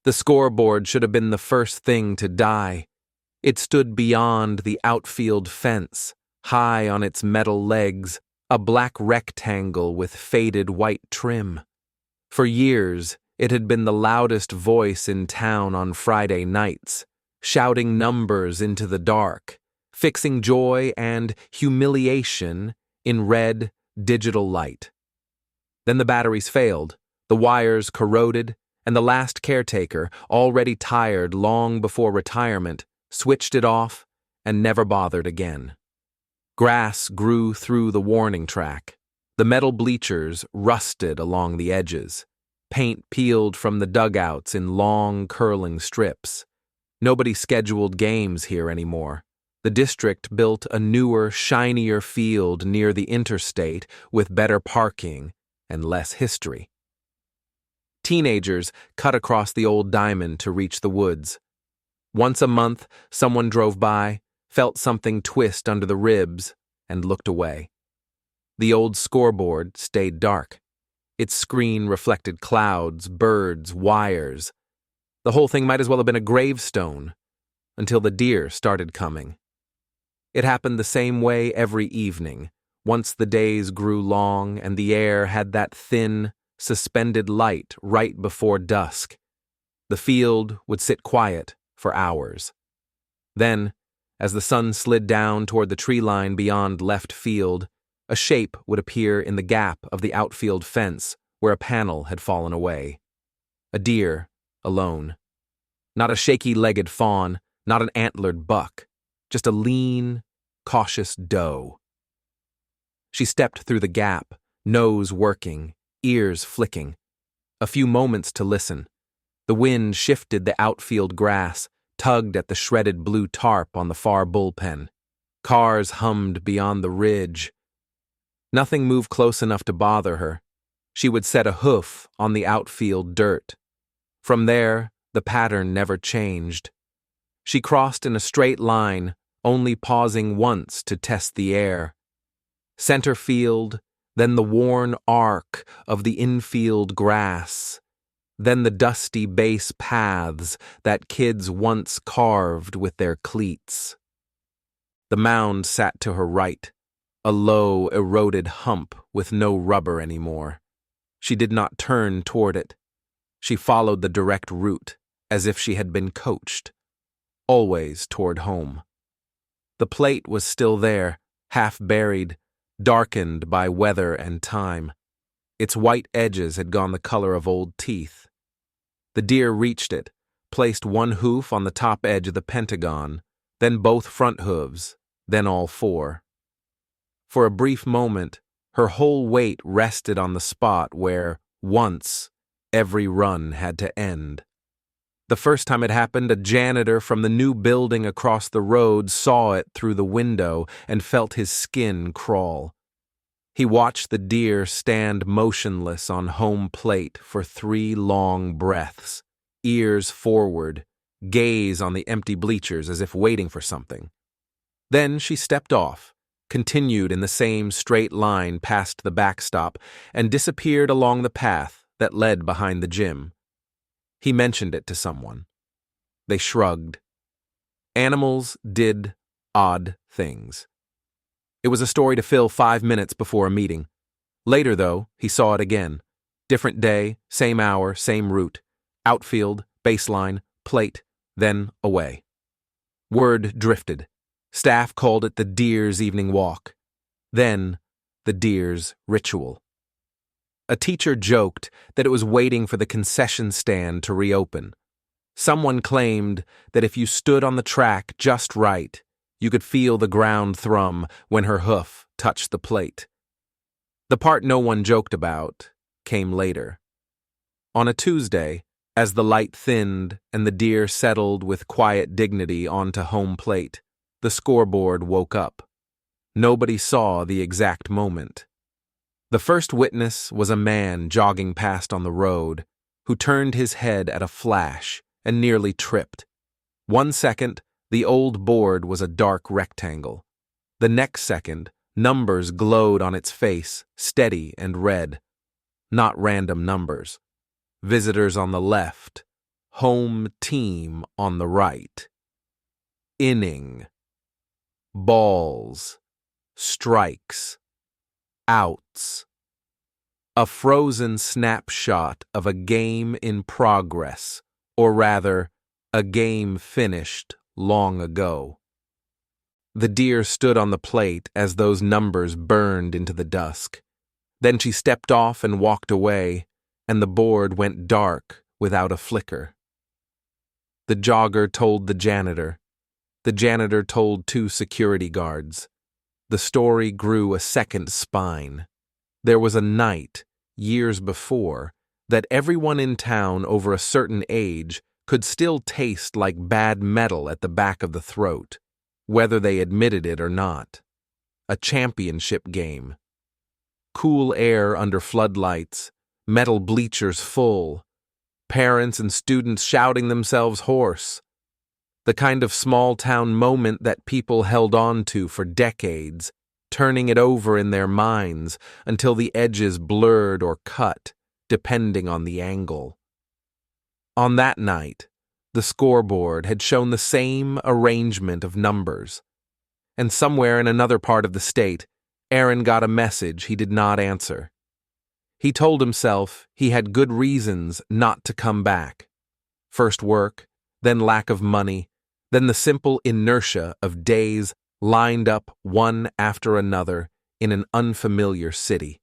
The scoreboard should have been the first thing to die. It stood beyond the outfield fence, high on its metal legs, a black rectangle with faded white trim. For years, it had been the loudest voice in town on Friday nights, shouting numbers into the dark, fixing joy and humiliation in red, digital light. Then the batteries failed, the wires corroded, and the last caretaker, already tired long before retirement, switched it off and never bothered again. Grass grew through the warning track. The metal bleachers rusted along the edges. Paint peeled from the dugouts in long, curling strips. Nobody scheduled games here anymore. The district built a newer, shinier field near the interstate with better parking and less history. Teenagers cut across the old diamond to reach the woods. Once a month, someone drove by, felt something twist under the ribs, and looked away. The old scoreboard stayed dark. Its screen reflected clouds, birds, wires. The whole thing might as well have been a gravestone, until the deer started coming. It happened the same way every evening, once the days grew long and the air had that thin, suspended light right before dusk. The field would sit quiet for hours. Then, as the sun slid down toward the tree line beyond left field, a shape would appear in the gap of the outfield fence where a panel had fallen away. A deer, alone. Not a shaky-legged fawn, not an antlered buck, just a lean, cautious doe. She stepped through the gap, nose working, ears flicking. A few moments to listen. The wind shifted the outfield grass, tugged at the shredded blue tarp on the far bullpen. Cars hummed beyond the ridge. Nothing moved close enough to bother her. She would set a hoof on the outfield dirt. From there, the pattern never changed. She crossed in a straight line, only pausing once to test the air. Center field, then the worn arc of the infield grass, then the dusty base paths that kids once carved with their cleats. The mound sat to her right, a low, eroded hump with no rubber anymore. She did not turn toward it. She followed the direct route, as if she had been coached, always toward home. The plate was still there, half buried, darkened by weather and time. Its white edges had gone the color of old teeth. The deer reached it, placed one hoof on the top edge of the pentagon, then both front hooves, then all four. For a brief moment, her whole weight rested on the spot where, once, every run had to end. The first time it happened, a janitor from the new building across the road saw it through the window and felt his skin crawl. He watched the deer stand motionless on home plate for 3 long breaths, ears forward, gaze on the empty bleachers as if waiting for something. Then she stepped off, continued in the same straight line past the backstop, and disappeared along the path that led behind the gym. He mentioned it to someone. They shrugged. Animals did odd things. It was a story to fill 5 minutes before a meeting. Later, though, he saw it again. Different day, same hour, same route. Outfield, baseline, plate, then away. Word drifted. Staff called it the deer's evening walk. Then, the deer's ritual. A teacher joked that it was waiting for the concession stand to reopen. Someone claimed that if you stood on the track just right, you could feel the ground thrum when her hoof touched the plate. The part no one joked about came later. On a Tuesday, as the light thinned and the deer settled with quiet dignity onto home plate, the scoreboard woke up. Nobody saw the exact moment. The first witness was a man jogging past on the road who turned his head at a flash and nearly tripped. 1 second, the old board was a dark rectangle. The next second, numbers glowed on its face, steady and red. Not random numbers. Visitors on the left, home team on the right. Inning, balls, strikes, outs. A frozen snapshot of a game in progress, or rather, a game finished long ago. The deer stood on the plate as those numbers burned into the dusk. Then she stepped off and walked away, and the board went dark without a flicker. The jogger told the janitor. The janitor told 2 security guards. The story grew a second spine. There was a night, years before, that everyone in town over a certain age could still taste like bad metal at the back of the throat, whether they admitted it or not. A championship game. Cool air under floodlights, metal bleachers full, parents and students shouting themselves hoarse. The kind of small-town moment that people held on to for decades, turning it over in their minds until the edges blurred or cut, depending on the angle. On that night, the scoreboard had shown the same arrangement of numbers. And somewhere in another part of the state, Aaron got a message he did not answer. He told himself he had good reasons not to come back. First work, then lack of money, then the simple inertia of days lined up one after another in an unfamiliar city.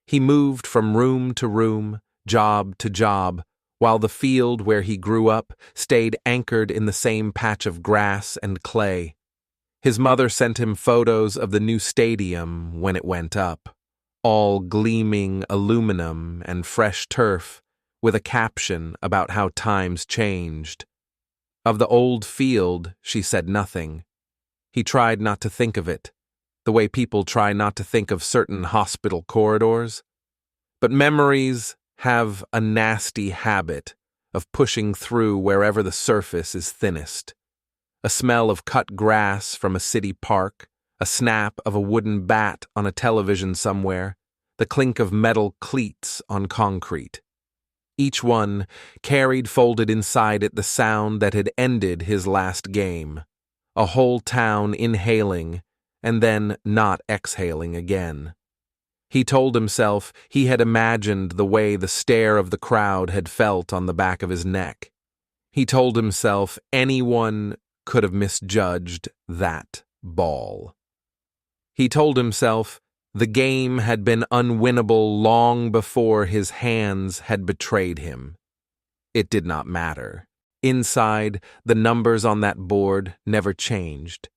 He moved from room to room, job to job, while the field where he grew up stayed anchored in the same patch of grass and clay. His mother sent him photos of the new stadium when it went up, all gleaming aluminum and fresh turf, with a caption about how times changed. Of the old field, she said nothing. He tried not to think of it, the way people try not to think of certain hospital corridors. But memories have a nasty habit of pushing through wherever the surface is thinnest. A smell of cut grass from a city park, a snap of a wooden bat on a television somewhere, the clink of metal cleats on concrete. Each one carried folded inside it the sound that had ended his last game, a whole town inhaling and then not exhaling again. He told himself he had imagined the way the stare of the crowd had felt on the back of his neck. He told himself anyone could have misjudged that ball. He told himself the game had been unwinnable long before his hands had betrayed him. It did not matter. Inside, the numbers on that board never changed.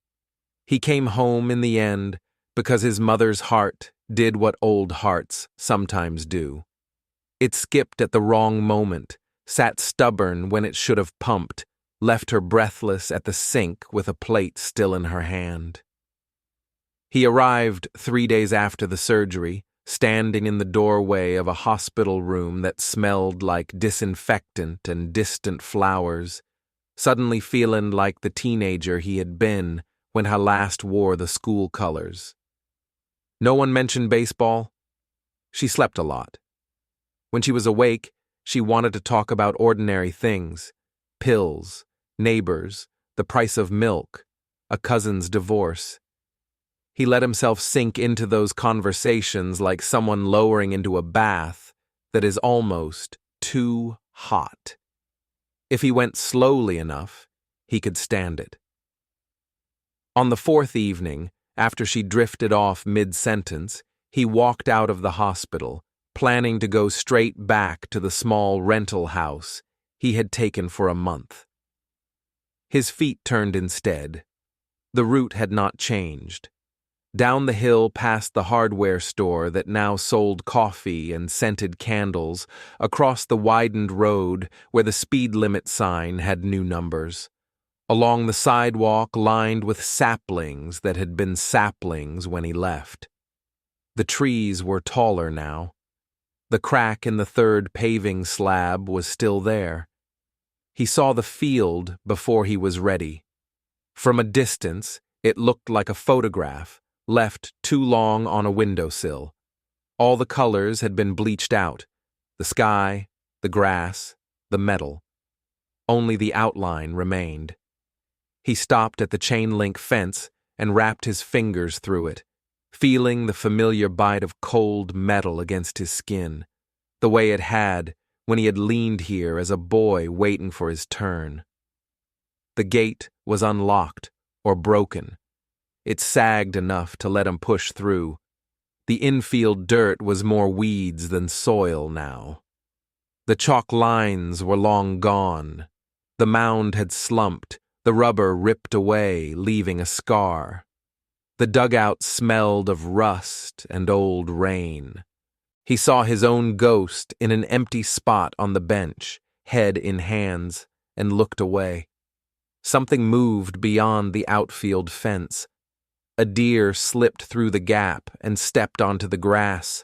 He came home in the end because his mother's heart did what old hearts sometimes do. It skipped at the wrong moment, sat stubborn when it should have pumped, left her breathless at the sink with a plate still in her hand. He arrived 3 days after the surgery, standing in the doorway of a hospital room that smelled like disinfectant and distant flowers, suddenly feeling like the teenager he had been when he last wore the school colors. No one mentioned baseball. She slept a lot. When she was awake, she wanted to talk about ordinary things: pills, neighbors, the price of milk, a cousin's divorce. He let himself sink into those conversations like someone lowering into a bath that is almost too hot. If he went slowly enough, he could stand it. On the 4th evening, after she drifted off mid-sentence, he walked out of the hospital, planning to go straight back to the small rental house he had taken for a month. His feet turned instead. The route had not changed. Down the hill past the hardware store that now sold coffee and scented candles, across the widened road where the speed limit sign had new numbers, along the sidewalk lined with saplings that had been saplings when he left. The trees were taller now. The crack in the 3rd paving slab was still there. He saw the field before he was ready. From a distance, it looked like a photograph, left too long on a windowsill. All the colors had been bleached out: the sky, the grass, the metal. Only the outline remained. He stopped at the chain-link fence and wrapped his fingers through it, feeling the familiar bite of cold metal against his skin, the way it had when he had leaned here as a boy waiting for his turn. The gate was unlocked or broken. It sagged enough to let him push through. The infield dirt was more weeds than soil now. The chalk lines were long gone. The mound had slumped, the rubber ripped away, leaving a scar. The dugout smelled of rust and old rain. He saw his own ghost in an empty spot on the bench, head in hands, and looked away. Something moved beyond the outfield fence. A deer slipped through the gap and stepped onto the grass.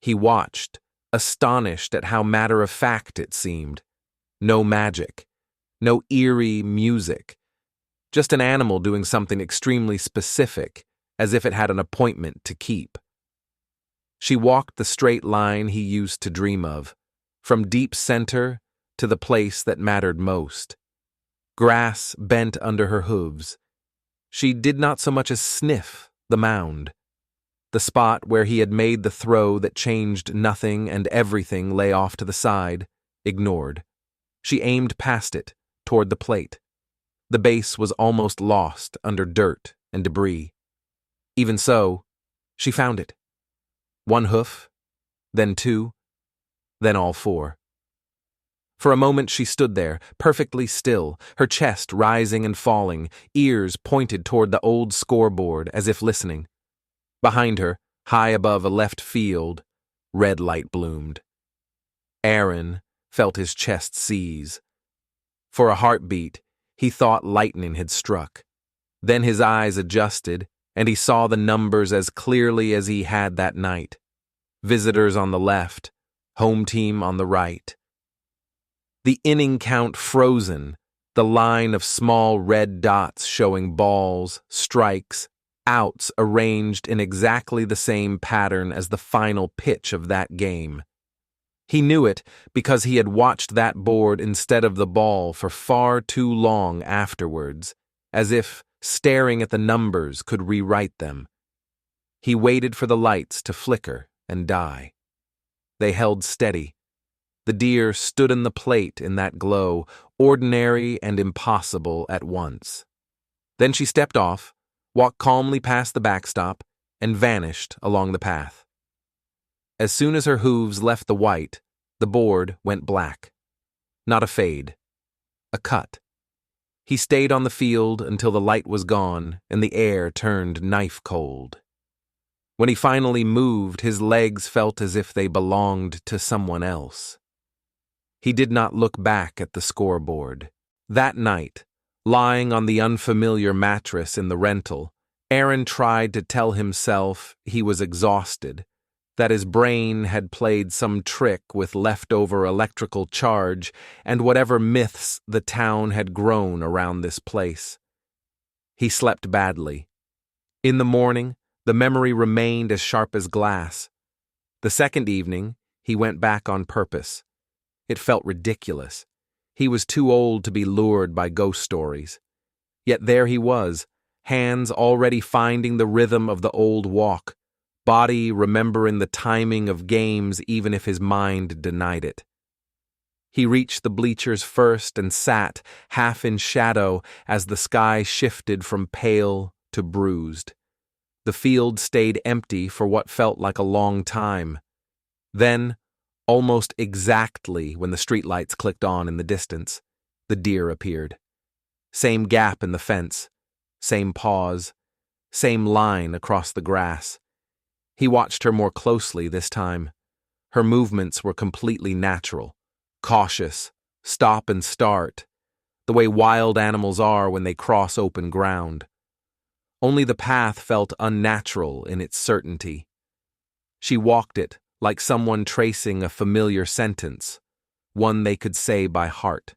He watched, astonished at how matter-of-fact it seemed. No magic, no eerie music. Just an animal doing something extremely specific, as if it had an appointment to keep. She walked the straight line he used to dream of, from deep center to the place that mattered most. Grass bent under her hooves. She did not so much as sniff the mound. The spot where he had made the throw that changed nothing and everything lay off to the side, ignored. She aimed past it, toward the plate. The base was almost lost under dirt and debris. Even so, she found it. One hoof, then two, then all four. For a moment she stood there, perfectly still, her chest rising and falling, ears pointed toward the old scoreboard as if listening. Behind her, high above a left field, red light bloomed. Aaron felt his chest seize. For a heartbeat, he thought lightning had struck. Then his eyes adjusted, and he saw the numbers as clearly as he had that night. Visitors on the left, home team on the right. The inning count frozen, the line of small red dots showing balls, strikes, outs arranged in exactly the same pattern as the final pitch of that game. He knew it because he had watched that board instead of the ball for far too long afterwards, as if staring at the numbers could rewrite them. He waited for the lights to flicker and die. They held steady. The deer stood in the plate in that glow, ordinary and impossible at once. Then she stepped off, walked calmly past the backstop, and vanished along the path. As soon as her hooves left the white, the board went black. Not a fade. A cut. He stayed on the field until the light was gone and the air turned knife cold. When he finally moved, his legs felt as if they belonged to someone else. He did not look back at the scoreboard. That night, lying on the unfamiliar mattress in the rental, Aaron tried to tell himself he was exhausted, that his brain had played some trick with leftover electrical charge and whatever myths the town had grown around this place. He slept badly. In the morning, the memory remained as sharp as glass. The second evening, he went back on purpose. It felt ridiculous. He was too old to be lured by ghost stories. Yet there he was, hands already finding the rhythm of the old walk, body remembering the timing of games even if his mind denied it. He reached the bleachers first and sat, half in shadow, as the sky shifted from pale to bruised. The field stayed empty for what felt like a long time. Then, almost exactly when the streetlights clicked on in the distance, the deer appeared. Same gap in the fence, same pause, same line across the grass. He watched her more closely this time. Her movements were completely natural, cautious, stop and start, the way wild animals are when they cross open ground. Only the path felt unnatural in its certainty. She walked it like someone tracing a familiar sentence, one they could say by heart.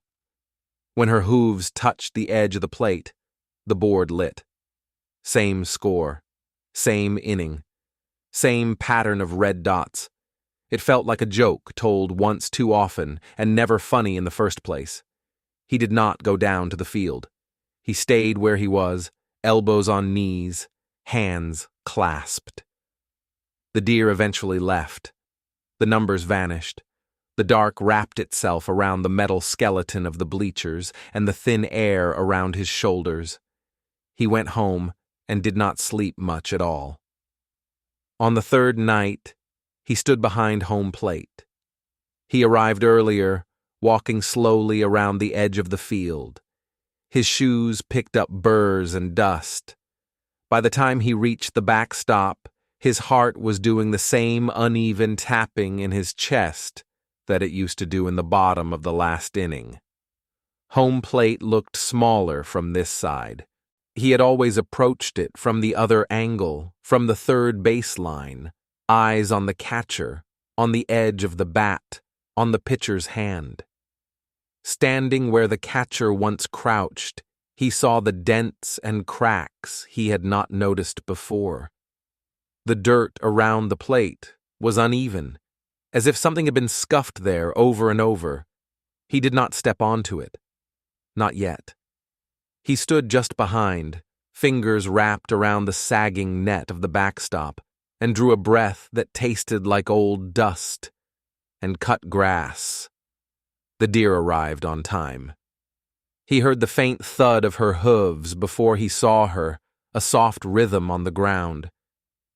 When her hooves touched the edge of the plate, the board lit. Same score, same inning, same pattern of red dots. It felt like a joke told once too often and never funny in the first place. He did not go down to the field. He stayed where he was, elbows on knees, hands clasped. The deer eventually left. The numbers vanished. The dark wrapped itself around the metal skeleton of the bleachers and the thin air around his shoulders. He went home and did not sleep much at all. On the third night, he stood behind home plate. He arrived earlier, walking slowly around the edge of the field. His shoes picked up burrs and dust. By the time he reached the backstop, his heart was doing the same uneven tapping in his chest that it used to do in the bottom of the last inning. Home plate looked smaller from this side. He had always approached it from the other angle, from the third baseline, eyes on the catcher, on the edge of the bat, on the pitcher's hand. Standing where the catcher once crouched, he saw the dents and cracks he had not noticed before. The dirt around the plate was uneven, as if something had been scuffed there over and over. He did not step onto it. Not yet. He stood just behind, fingers wrapped around the sagging net of the backstop, and drew a breath that tasted like old dust and cut grass. The deer arrived on time. He heard the faint thud of her hooves before he saw her, a soft rhythm on the ground.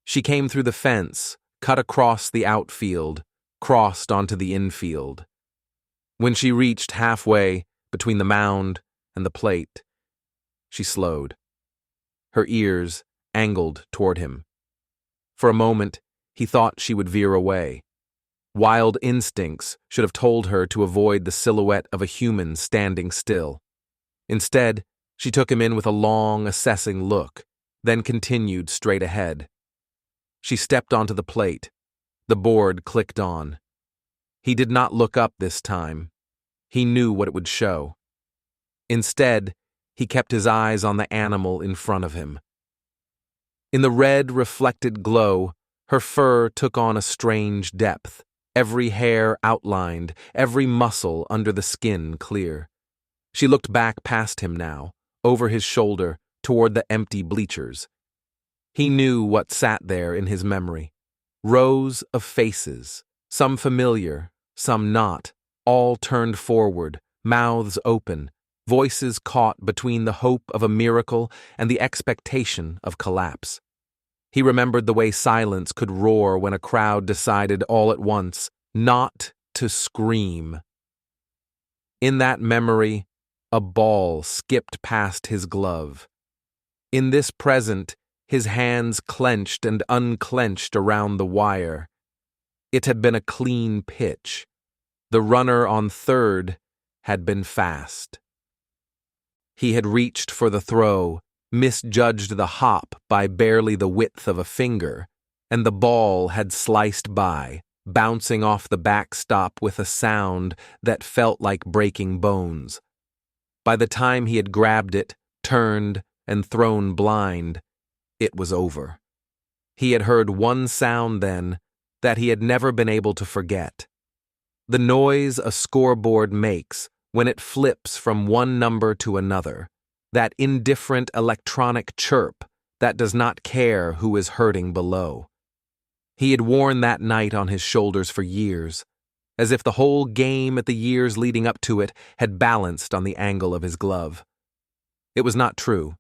She came through the fence, cut across the outfield, crossed onto the infield. When she reached halfway between the mound and the plate, she slowed. Her ears angled toward him. For a moment, he thought she would veer away. Wild instincts should have told her to avoid the silhouette of a human standing still. Instead, she took him in with a long, assessing look, then continued straight ahead. She stepped onto the plate. The board clicked on. He did not look up this time. He knew what it would show. Instead, he kept his eyes on the animal in front of him. In the red, reflected glow, her fur took on a strange depth, every hair outlined, every muscle under the skin clear. She looked back past him now, over his shoulder, toward the empty bleachers. He knew what sat there in his memory. Rows of faces, some familiar, some not, all turned forward, mouths open, voices caught between the hope of a miracle and the expectation of collapse. He remembered the way silence could roar when a crowd decided all at once not to scream. In that memory, a ball skipped past his glove. In this present, his hands clenched and unclenched around the wire. It had been a clean pitch. The runner on third had been fast. He had reached for the throw, misjudged the hop by barely the width of a finger, and the ball had sliced by, bouncing off the backstop with a sound that felt like breaking bones. By the time he had grabbed it, turned, and thrown blind, it was over. He had heard one sound then that he had never been able to forget. The noise a scoreboard makes when it flips from one number to another, that indifferent electronic chirp that does not care who is hurting below. He had worn that night on his shoulders for years, as if the whole game at the years leading up to it had balanced on the angle of his glove. It was not true.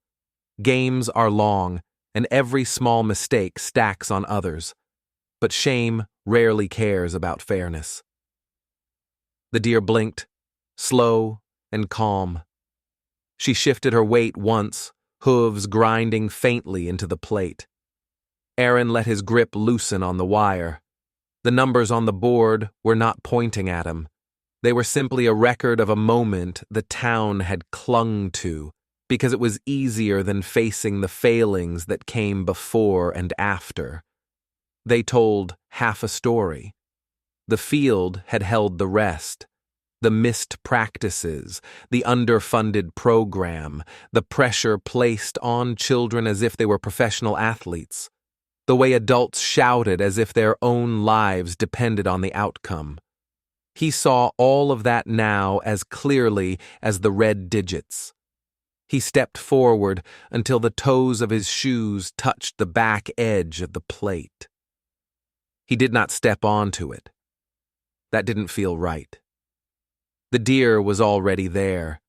Games are long, and every small mistake stacks on others, but shame rarely cares about fairness. The deer blinked, slow and calm. She shifted her weight once, hooves grinding faintly into the plate. Aaron let his grip loosen on the wire. The numbers on the board were not pointing at him. They were simply a record of a moment the town had clung to, because it was easier than facing the failings that came before and after. They told half a story. The field had held the rest. The missed practices, the underfunded program, the pressure placed on children as if they were professional athletes, the way adults shouted as if their own lives depended on the outcome. He saw all of that now as clearly as the red digits. He stepped forward until the toes of his shoes touched the back edge of the plate. He did not step onto it. That didn't feel right. The deer was already there.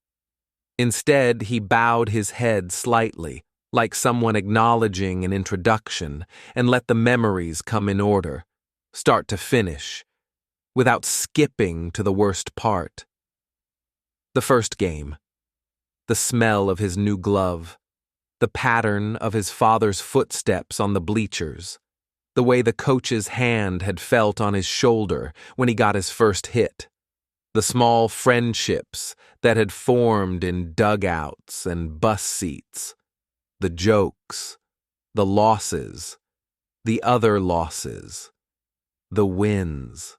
Instead, he bowed his head slightly, like someone acknowledging an introduction, and let the memories come in order, start to finish, without skipping to the worst part. The first game. The smell of his new glove. The pattern of his father's footsteps on the bleachers. The way the coach's hand had felt on his shoulder when he got his first hit. The small friendships that had formed in dugouts and bus seats. The jokes. The losses. The other losses. The wins.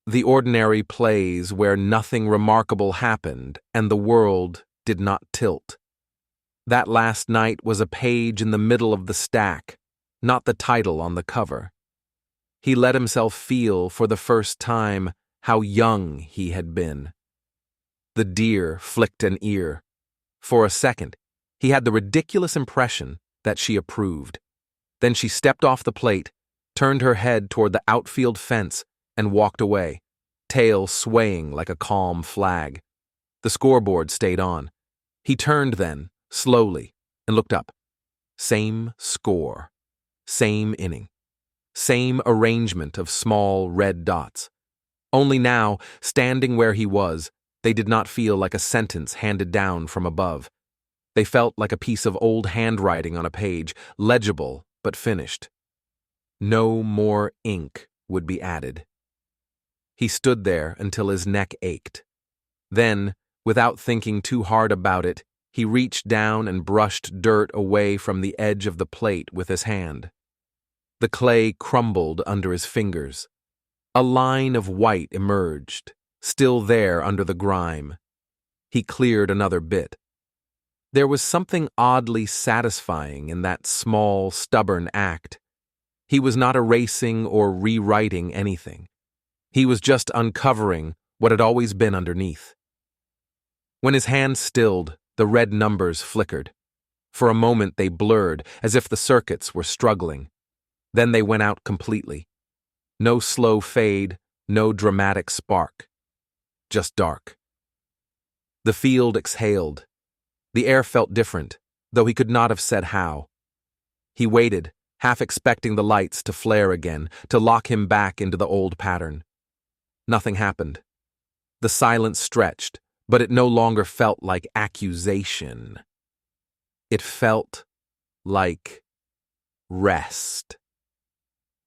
The ordinary plays where nothing remarkable happened and the world did not tilt. That last night was a page in the middle of the stack, not the title on the cover. He let himself feel for the first time how young he had been. The deer flicked an ear. For a second, he had the ridiculous impression that she approved. Then she stepped off the plate, turned her head toward the outfield fence, and walked away, tail swaying like a calm flag. The scoreboard stayed on. He turned then, slowly, and looked up. Same score. Same inning. Same arrangement of small red dots. Only now, standing where he was, they did not feel like a sentence handed down from above. They felt like a piece of old handwriting on a page, legible but finished. No more ink would be added. He stood there until his neck ached. Then, without thinking too hard about it, he reached down and brushed dirt away from the edge of the plate with his hand. The clay crumbled under his fingers. A line of white emerged, still there under the grime. He cleared another bit. There was something oddly satisfying in that small, stubborn act. He was not erasing or rewriting anything. He was just uncovering what had always been underneath. When his hand stilled, the red numbers flickered. For a moment they blurred, as if the circuits were struggling. Then they went out completely. No slow fade, no dramatic spark. Just dark. The field exhaled. The air felt different, though he could not have said how. He waited, half expecting the lights to flare again, to lock him back into the old pattern. Nothing happened. The silence stretched, but it no longer felt like accusation. It felt like rest.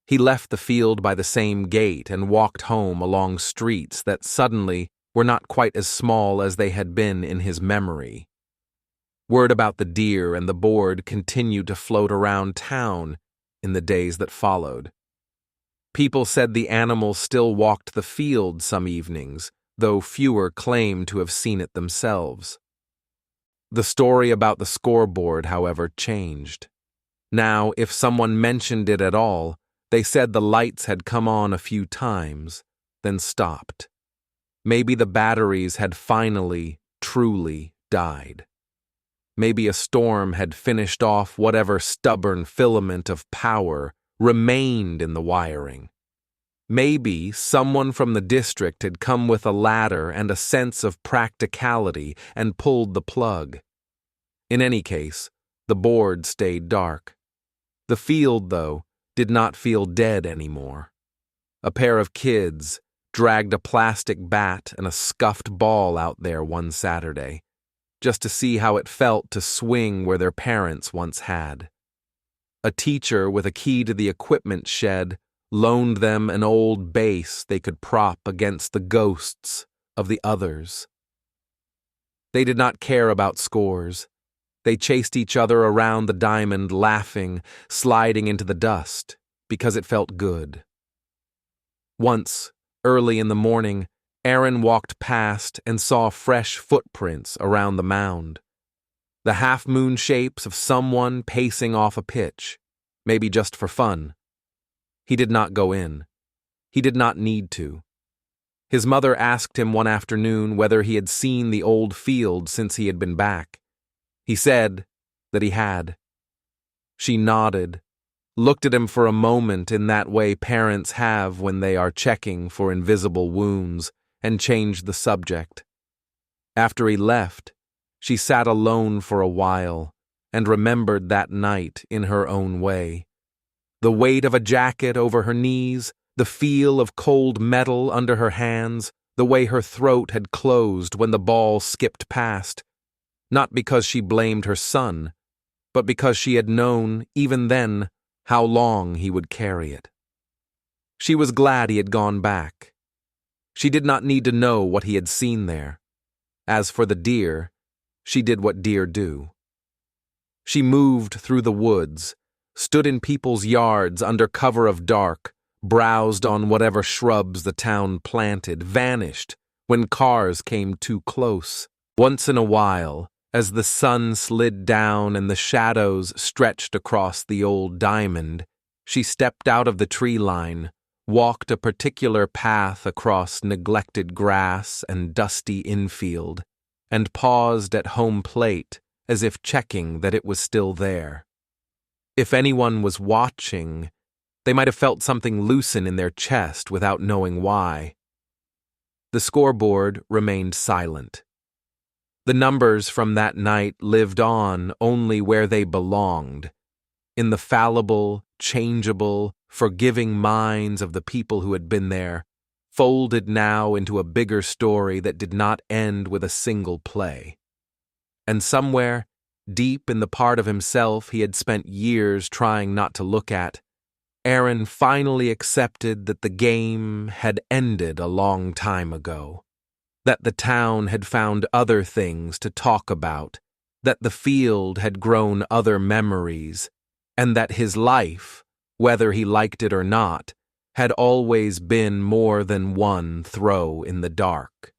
He left the field by the same gate and walked home along streets that suddenly were not quite as small as they had been in his memory. Word about the deer and the board continued to float around town in the days that followed. People said the animal still walked the field some evenings, though fewer claimed to have seen it themselves. The story about the scoreboard, however, changed. Now, if someone mentioned it at all, they said the lights had come on a few times, then stopped. Maybe the batteries had finally, truly died. Maybe a storm had finished off whatever stubborn filament of power remained in the wiring. Maybe someone from the district had come with a ladder and a sense of practicality and pulled the plug. In any case, the board stayed dark. The field, though, did not feel dead anymore. A pair of kids dragged a plastic bat and a scuffed ball out there one Saturday, just to see how it felt to swing where their parents once had. A teacher with a key to the equipment shed loaned them an old base they could prop against the ghosts of the others. They did not care about scores. They chased each other around the diamond, laughing, sliding into the dust, because it felt good. Once, early in the morning, Aaron walked past and saw fresh footprints around the mound. The half-moon shapes of someone pacing off a pitch, maybe just for fun. He did not go in. He did not need to. His mother asked him one afternoon whether he had seen the old field since he had been back. He said that he had. She nodded, looked at him for a moment in that way parents have when they are checking for invisible wounds, and changed the subject. After he left, she sat alone for a while and remembered that night in her own way. The weight of a jacket over her knees, the feel of cold metal under her hands, the way her throat had closed when the ball skipped past, not because she blamed her son, but because she had known, even then, how long he would carry it. She was glad he had gone back. She did not need to know what he had seen there. As for the deer, she did what deer do. She moved through the woods, stood in people's yards under cover of dark, browsed on whatever shrubs the town planted, vanished when cars came too close. Once in a while, as the sun slid down and the shadows stretched across the old diamond, she stepped out of the tree line, walked a particular path across neglected grass and dusty infield, and paused at home plate as if checking that it was still there. If anyone was watching, they might have felt something loosen in their chest without knowing why. The scoreboard remained silent. The numbers from that night lived on only where they belonged, in the fallible, changeable, forgiving minds of the people who had been there, folded now into a bigger story that did not end with a single play. And somewhere, deep in the part of himself he had spent years trying not to look at, Aaron finally accepted that the game had ended a long time ago, that the town had found other things to talk about, that the field had grown other memories, and that his life, whether he liked it or not, had always been more than one throw in the dark.